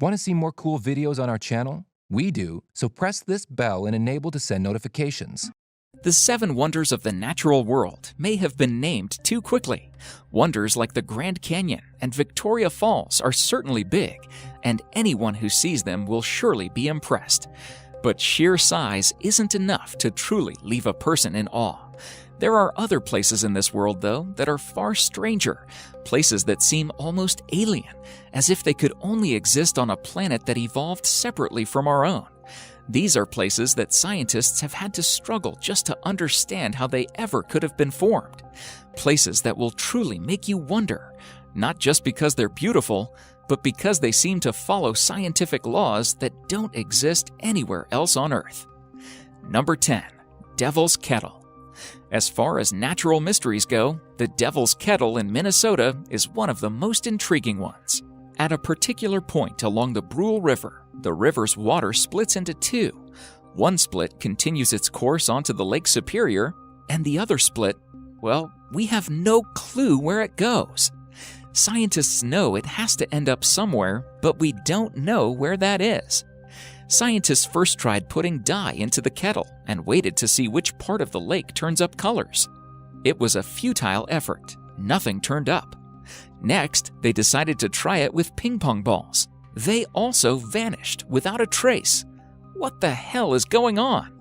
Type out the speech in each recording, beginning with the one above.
Want to see more cool videos on our channel? We do, so press this bell and enable to send notifications. The 7 wonders of the natural world may have been named too quickly. Wonders like the Grand Canyon and Victoria Falls are certainly big, and anyone who sees them will surely be impressed. But sheer size isn't enough to truly leave a person in awe. There are other places in this world, though, that are far stranger, places that seem almost alien, as if they could only exist on a planet that evolved separately from our own. These are places that scientists have had to struggle just to understand how they ever could have been formed. Places that will truly make you wonder, not just because they're beautiful, but because they seem to follow scientific laws that don't exist anywhere else on Earth. Number 10. Devil's Kettle. As far as natural mysteries go, the Devil's Kettle in Minnesota is one of the most intriguing ones. At a particular point along the Brule River, the river's water splits into 2. One split continues its course onto the Lake Superior, and the other split, well, we have no clue where it goes. Scientists know it has to end up somewhere, but we don't know where that is. Scientists first tried putting dye into the kettle and waited to see which part of the lake turns up colors. It was a futile effort. Nothing turned up. Next, they decided to try it with ping pong balls. They also vanished without a trace. What the hell is going on?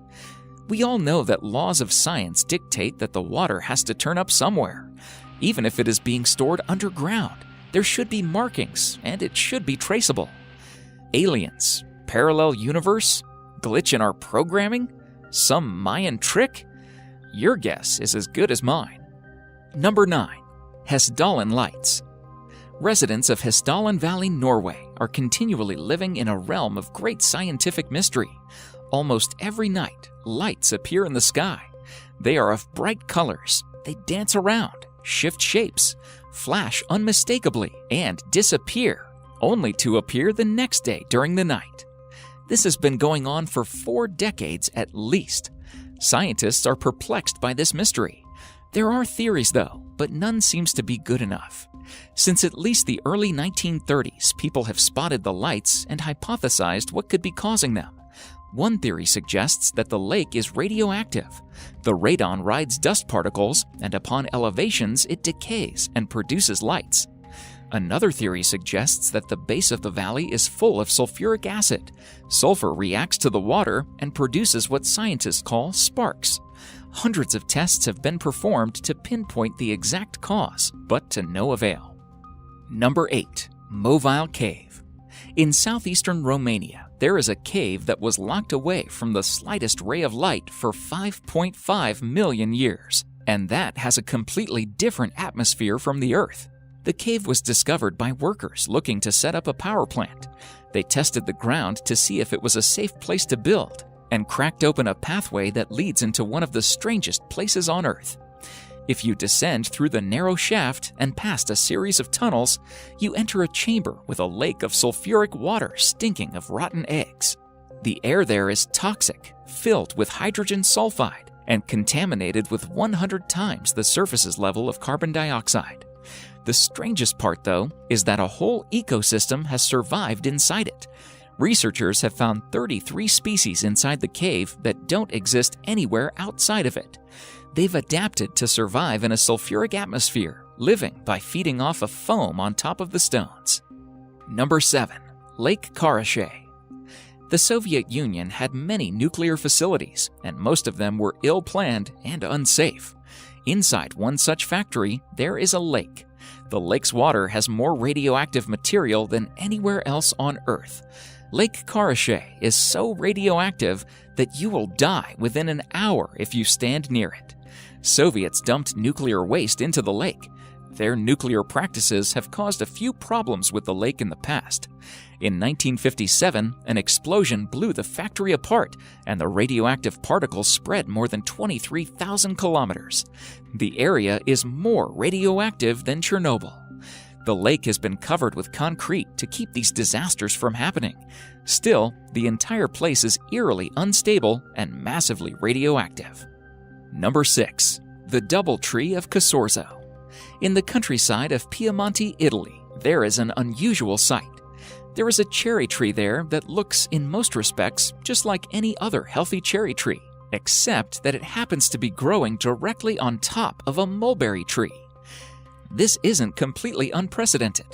We all know that laws of science dictate that the water has to turn up somewhere. Even if it is being stored underground, there should be markings and it should be traceable. Aliens, parallel universe, glitch in our programming, some Mayan trick? Your guess is as good as mine. Number 9. Hessdalen Lights. Residents of Hessdalen Valley, Norway, are continually living in a realm of great scientific mystery. Almost every night, lights appear in the sky. They are of bright colors. They dance around, shift shapes, flash unmistakably, and disappear, only to appear the next day during the night. This has been going on for 4 decades at least. Scientists are perplexed by this mystery. There are theories, though, but none seems to be good enough. Since at least the early 1930s, people have spotted the lights and hypothesized what could be causing them. One theory suggests that the lake is radioactive. The radon rides dust particles, and upon elevations, it decays and produces lights. Another theory suggests that the base of the valley is full of sulfuric acid. Sulfur reacts to the water and produces what scientists call sparks. Hundreds of tests have been performed to pinpoint the exact cause, but to no avail. Number 8. Movile Cave. In southeastern Romania, there is a cave that was locked away from the slightest ray of light for 5.5 million years, and that has a completely different atmosphere from the Earth. The cave was discovered by workers looking to set up a power plant. They tested the ground to see if it was a safe place to build, and cracked open a pathway that leads into one of the strangest places on Earth. If you descend through the narrow shaft and past a series of tunnels, you enter a chamber with a lake of sulfuric water stinking of rotten eggs. The air there is toxic, filled with hydrogen sulfide, and contaminated with 100 times the surface's level of carbon dioxide. The strangest part, though, is that a whole ecosystem has survived inside it. Researchers have found 33 species inside the cave that don't exist anywhere outside of it. They've adapted to survive in a sulfuric atmosphere, living by feeding off of foam on top of the stones. Number 7. Lake Karachay. The Soviet Union had many nuclear facilities, and most of them were ill-planned and unsafe. Inside one such factory, there is a lake. The lake's water has more radioactive material than anywhere else on Earth. Lake Karachay is so radioactive that you will die within an hour if you stand near it. Soviets dumped nuclear waste into the lake. Their nuclear practices have caused a few problems with the lake in the past. In 1957, an explosion blew the factory apart, and the radioactive particles spread more than 23,000 kilometers. The area is more radioactive than Chernobyl. The lake has been covered with concrete to keep these disasters from happening. Still, the entire place is eerily unstable and massively radioactive. Number 6. The Doubletree of Casorzo. In the countryside of Piemonte, Italy, there is an unusual sight. There is a cherry tree there that looks, in most respects, just like any other healthy cherry tree, except that it happens to be growing directly on top of a mulberry tree. This isn't completely unprecedented.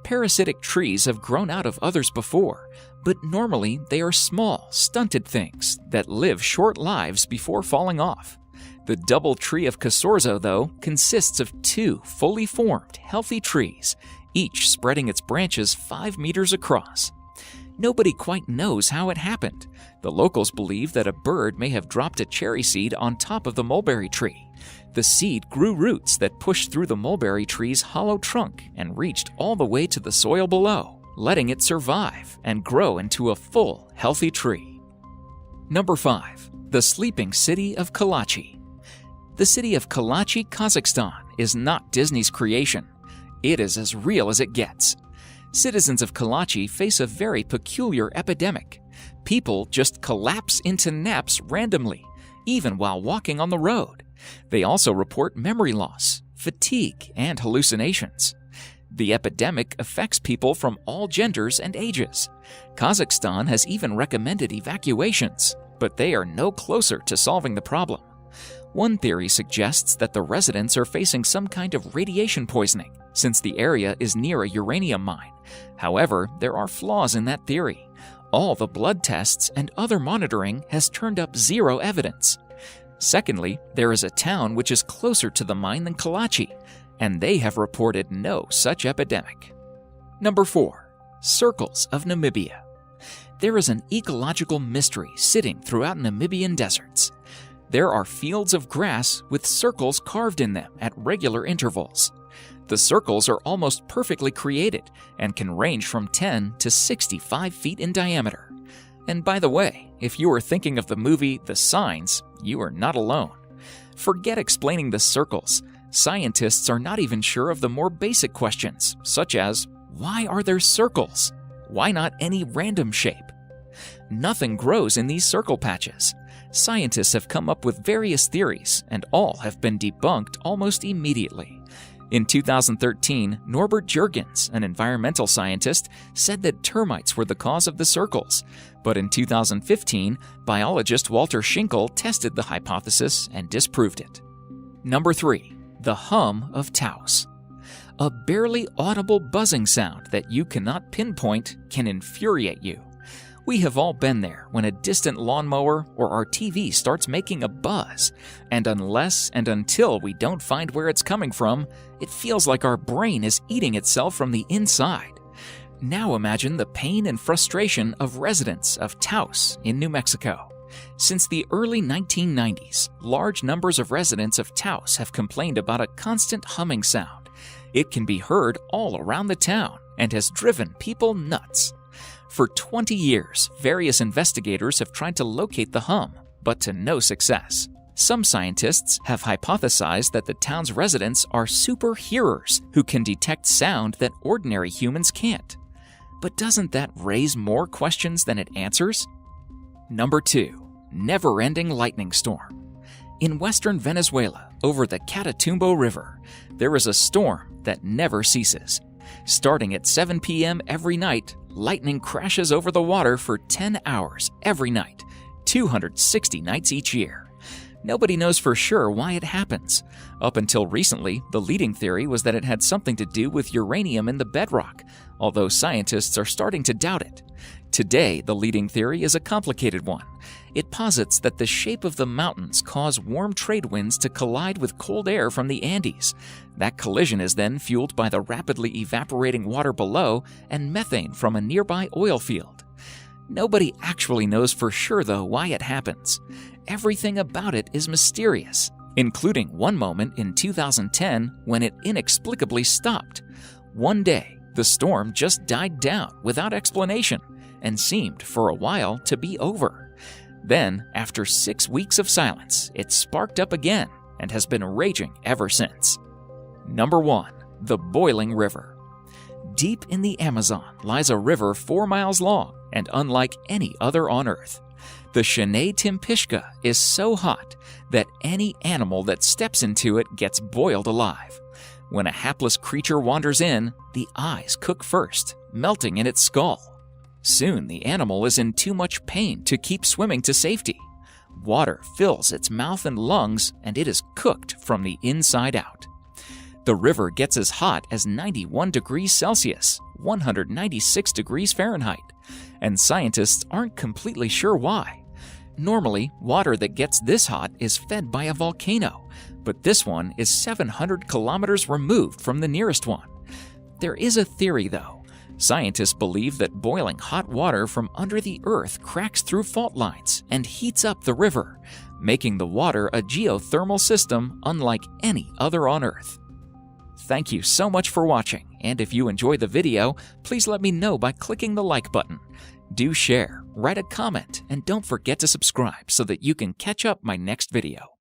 Parasitic trees have grown out of others before, but normally they are small, stunted things that live short lives before falling off. The double tree of Casorzo, though, consists of 2 fully formed, healthy trees, each spreading its branches 5 meters across. Nobody quite knows how it happened. The locals believe that a bird may have dropped a cherry seed on top of the mulberry tree. The seed grew roots that pushed through the mulberry tree's hollow trunk and reached all the way to the soil below, letting it survive and grow into a full, healthy tree. Number 5. The sleeping city of Kalachi. The city of Kalachi, Kazakhstan, is not Disney's creation. It is as real as it gets. Citizens of Kalachi face a very peculiar epidemic. People just collapse into naps randomly, even while walking on the road. They also report memory loss, fatigue, and hallucinations. The epidemic affects people from all genders and ages. Kazakhstan has even recommended evacuations, but they are no closer to solving the problem. One theory suggests that the residents are facing some kind of radiation poisoning, since the area is near a uranium mine. However, there are flaws in that theory. All the blood tests and other monitoring has turned up zero evidence. Secondly, there is a town which is closer to the mine than Kalachi, and they have reported no such epidemic. Number 4. Circles of Namibia. There is an ecological mystery sitting throughout Namibian deserts. There are fields of grass with circles carved in them at regular intervals. The circles are almost perfectly created and can range from 10 to 65 feet in diameter. And by the way, if you are thinking of the movie The Signs, you are not alone. Forget explaining the circles. Scientists are not even sure of the more basic questions, such as, why are there circles? Why not any random shape? Nothing grows in these circle patches. Scientists have come up with various theories, and all have been debunked almost immediately. In 2013, Norbert Jurgens, an environmental scientist, said that termites were the cause of the circles. But in 2015, biologist Walter Schinkel tested the hypothesis and disproved it. Number 3. The hum of Taos. A barely audible buzzing sound that you cannot pinpoint can infuriate you. We have all been there when a distant lawnmower or our TV starts making a buzz, and unless and until we don't find where it's coming from, it feels like our brain is eating itself from the inside. Now imagine the pain and frustration of residents of Taos in New Mexico. Since the early 1990s, large numbers of residents of Taos have complained about a constant humming sound. It can be heard all around the town and has driven people nuts. For 20 years, various investigators have tried to locate the hum, but to no success. Some scientists have hypothesized that the town's residents are super hearers who can detect sound that ordinary humans can't. But doesn't that raise more questions than it answers? Number 2. Never-ending lightning storm. In western Venezuela, over the Catatumbo River, there is a storm that never ceases. Starting at 7 p.m. every night, lightning crashes over the water for 10 hours every night, 260 nights each year. Nobody knows for sure why it happens. Up until recently, the leading theory was that it had something to do with uranium in the bedrock, although scientists are starting to doubt it. Today, the leading theory is a complicated one. It posits that the shape of the mountains cause warm trade winds to collide with cold air from the Andes. That collision is then fueled by the rapidly evaporating water below and methane from a nearby oil field. Nobody actually knows for sure, though, why it happens. Everything about it is mysterious, including one moment in 2010 when it inexplicably stopped. One day, the storm just died down without explanation and seemed for a while to be over. Then, after 6 weeks of silence, it sparked up again and has been raging ever since. Number 1. The Boiling River. Deep in the Amazon lies a river 4 miles long and unlike any other on Earth. The Shenandoah Timpishka is so hot that any animal that steps into it gets boiled alive. When a hapless creature wanders in, the eyes cook first, melting in its skull. Soon the animal is in too much pain to keep swimming to safety. Water fills its mouth and lungs, and it is cooked from the inside out. The river gets as hot as 91 degrees Celsius, 196 degrees Fahrenheit, and scientists aren't completely sure why. Normally, water that gets this hot is fed by a volcano, but this one is 700 kilometers removed from the nearest one. There is a theory, though. Scientists believe that boiling hot water from under the earth cracks through fault lines and heats up the river, making the water a geothermal system unlike any other on Earth. Thank you so much for watching, and if you enjoyed the video, please let me know by clicking the like button. Do share, write a comment, and don't forget to subscribe so that you can catch up my next video.